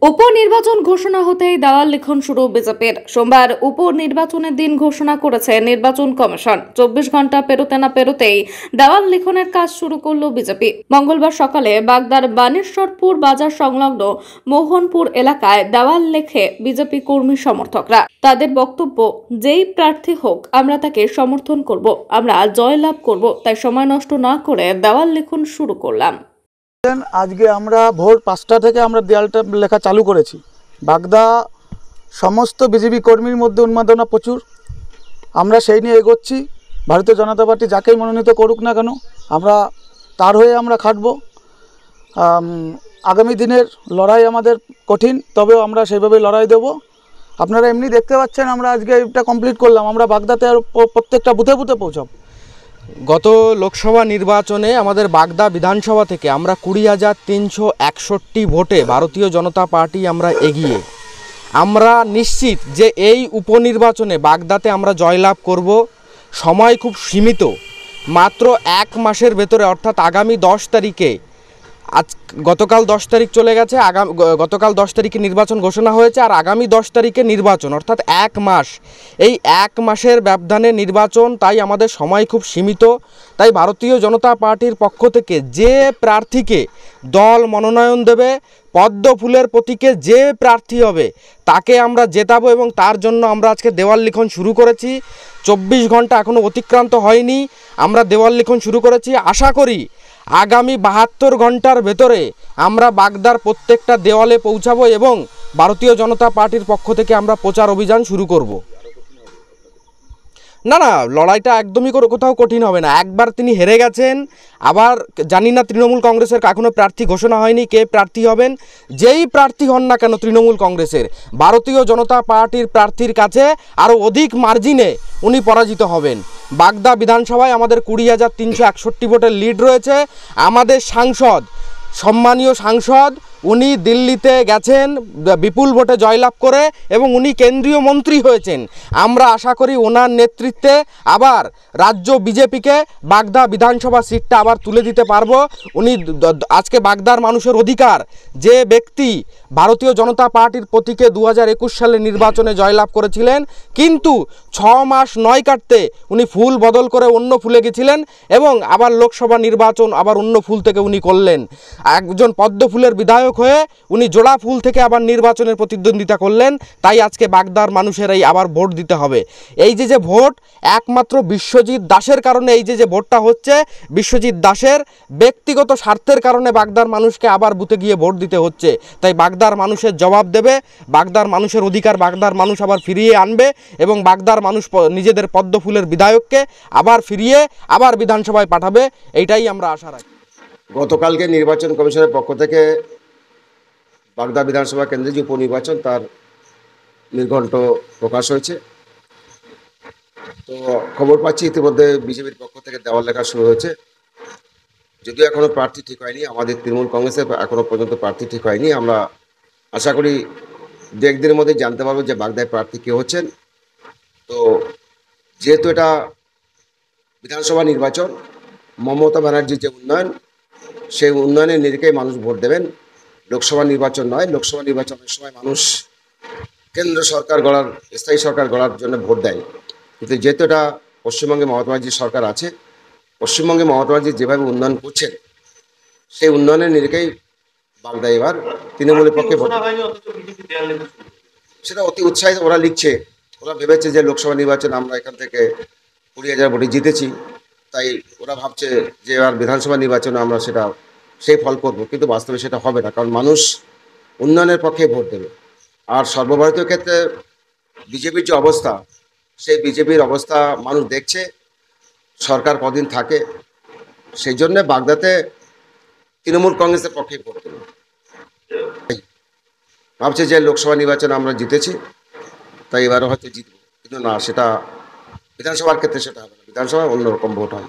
উপনির্বাচন ঘোষণা হতেই দেওয়াল লিখন শুরু বিজেপির। সোমবার উপনির্বাচনের দিন ঘোষণা করেছে নির্বাচন কমিশন। 24 ঘন্টা পেরোতে না পেরোতেই দেওয়াল লিখনের কাজ শুরু করল বিজেপি। মঙ্গলবার সকালে বাগদার বানেশ্বরপুর বাজার সংলগ্ন মোহনপুর এলাকায় দেওয়াল লেখে বিজেপি কর্মী সমর্থকরা। তাদের বক্তব্য, যেই প্রার্থী হোক আমরা তাকে সমর্থন করব, আমরা জয়লাভ করব, তাই সময় নষ্ট না করে দেওয়াল লিখন শুরু করলাম। আজকে আমরা ভোর 5টা থেকে আমরা দেয়ালটা লেখা চালু করেছি। বাগদা সমস্ত বিজেপি কর্মীর মধ্যে উন্মাদনা প্রচুর। আমরা সেই নিয়ে এগোচ্ছি। ভারতীয় জনতা পার্টি যাকেই মনোনীত করুক না কেন, আমরা তার হয়ে আমরা খাটব। আগামী দিনের লড়াই আমাদের কঠিন, তবেও আমরা সেইভাবে লড়াই দেব। আপনারা এমনি দেখতে পাচ্ছেন আমরা আজকে এটা কমপ্লিট করলাম। আমরা বাগদাতে আর প্রত্যেকটা বুথে বুথে পৌঁছাব। গত লোকসভা নির্বাচনে আমাদের বাগদা বিধানসভা থেকে আমরা 20,361 ভোটে ভারতীয় জনতা পার্টি আমরা এগিয়ে। আমরা নিশ্চিত যে এই উপনির্বাচনে বাগদাতে আমরা জয়লাভ করব। সময় খুব সীমিত, মাত্র 1 মাসের ভেতরে, অর্থাৎ আগামী 10 তারিখে, গতকাল 10 তারিখ চলে গেছে, গতকাল 10 তারিখে নির্বাচন ঘোষণা হয়েছে, আর আগামী 10 তারিখে নির্বাচন, অর্থাৎ 1 মাস। এই 1 মাসের ব্যবধানে নির্বাচন, তাই আমাদের সময় খুব সীমিত। তাই ভারতীয় জনতা পার্টির পক্ষ থেকে যে প্রার্থীকে দল মনোনয়ন দেবে, পদ্ম ফুলের প্রতীকে যে প্রার্থী হবে তাকে আমরা জেতাবো, এবং তার জন্য আমরা আজকে দেওয়াল লিখন শুরু করেছি। 24 ঘন্টা এখনও অতিক্রান্ত হয়নি, আমরা দেওয়াল লিখন শুরু করেছি। আশা করি আগামী 72 ঘন্টার ভেতরে আমরা বাগদার প্রত্যেকটা দেওয়ালে পৌঁছাবো এবং ভারতীয় জনতা পার্টির পক্ষ থেকে আমরা প্রচার অভিযান শুরু করব। না, লড়াইটা একদমই কোথাও কঠিন হবে না। একবার তিনি হেরে গেছেন, আবার জানি না তৃণমূল কংগ্রেসের এখনও প্রার্থী ঘোষণা হয়নি কে প্রার্থী হবেন। যেই প্রার্থী হন না কেন তৃণমূল কংগ্রেসের, ভারতীয় জনতা পার্টির প্রার্থীর কাছে আরও অধিক মার্জিনে উনি পরাজিত হবেন। বাগদা বিধানসভায় আমাদের 20,361 ভোটের লিড রয়েছে। আমাদের সাংসদ, সম্মানীয় সাংসদ, উনি দিল্লিতে গেছেন বিপুল ভোটে জয়লাভ করে এবং উনি কেন্দ্রীয় মন্ত্রী হয়েছেন। আমরা আশা করি ওনার নেতৃত্বে আবার রাজ্য বিজেপিকে বাগদা বিধানসভা সিটটা আবার তুলে দিতে পারবো। উনি আজকে বাগদার মানুষের অধিকার, যে ব্যক্তি ভারতীয় জনতা পার্টির প্রতীকে 2021 সালে নির্বাচনে জয়লাভ করেছিলেন, কিন্তু 6 মাস নয় কাটতে উনি ফুল বদল করে অন্য ফুলে গেছিলেন এবং আবার লোকসভা নির্বাচন আবার অন্য ফুল থেকে উনি করলেন। একজন পদ্ম ফুলের বিধায়ক হয়ে উনি জোড়া ফুল থেকে আবার নির্বাচনের প্রতিদ্বন্দ্বিতা করলেন। তাই আজকে বাগদার মানুষেরাই আবার ভোট দিতে হবে। এই যে ভোট, একমাত্র বিশ্বজিৎ দাসের কারণে এই যে ভোটটা হচ্ছে, বিশ্বজিৎ দাসের ব্যক্তিগত স্বার্থের কারণে বাগদার মানুষকে আবার বুথে গিয়ে ভোট দিতে হচ্ছে। তাই বাগদার মানুষের জবাব দেবে, বাগদার মানুষের অধিকার বাগদার মানুষ আবার ফিরিয়ে আনবে এবং বাগদার মানুষ নিজেদের পদ্ম ফুলের বিধায়ককে আবার ফিরিয়ে আবার বিধানসভায় পাঠাবে, এইটাই আমরা আশা রাখি। গতকালকে নির্বাচন কমিশনের পক্ষ থেকে বাগদা বিধানসভা কেন্দ্রে যে উপনির্বাচন, তার নির্ঘণ্ট প্রকাশ হয়েছে। তো খবর পাচ্ছি ইতিমধ্যে বিজেপির পক্ষ থেকে দেওয়াল লেখা শুরু হয়েছে। যদিও এখনও প্রার্থী ঠিক হয়নি, আমাদের তৃণমূল কংগ্রেসের এখনও পর্যন্ত প্রার্থী ঠিক হয়নি। আমরা আশা করি 2-1 দিনের মধ্যে জানতে পারবো যে বাগদায় প্রার্থী কে হচ্ছেন। তো যেহেতু এটা বিধানসভা নির্বাচন, মমতা ব্যানার্জির যে উন্নয়ন, সেই উন্নয়নের নিরিখেই মানুষ ভোট দেবেন। লোকসভা নির্বাচন নয়। লোকসভা নির্বাচনের সময় মানুষ কেন্দ্র সরকার গড়ার, স্থায়ী সরকার গড়ার জন্য ভোট দেয়, কিন্তু যেহেতু এটা পশ্চিমবঙ্গে মমতা ব্যানার্জির সরকার আছে, পশ্চিমবঙ্গে মমতা ব্যানার্জি যেভাবে উন্নয়ন করছেন, সেই উন্নয়নের নিরিখেই বাগদা এবার তৃণমূলের পক্ষে ভোট। সেটা অতি উৎসাহিত ওরা লিখছে। ওরা ভেবেছে যে লোকসভা নির্বাচন আমরা এখান থেকে 20,000 ভোটে জিতেছি, তাই ওরা ভাবছে যে এবার বিধানসভা নির্বাচনে আমরা সেই ফল করবো, কিন্তু বাস্তবে সেটা হবে না। কারণ মানুষ উন্নয়নের পক্ষে ভোট দেবে। আর সর্বভারতীয় ক্ষেত্রে বিজেপির যে অবস্থা, সেই বিজেপির অবস্থা মানুষ দেখছে, সরকার কদিন থাকে, সেই জন্য বাগদাতে তৃণমূল কংগ্রেসের পক্ষে ভোট দেবে। ভাবছে যে লোকসভা নির্বাচনে আমরা জিতেছি, তাই এবারও হয়তো জিতবো, কিন্তু না, সেটা বিধানসভার ক্ষেত্রে সেটা হবে না। বিধানসভায় অন্যরকম ভোট হয়।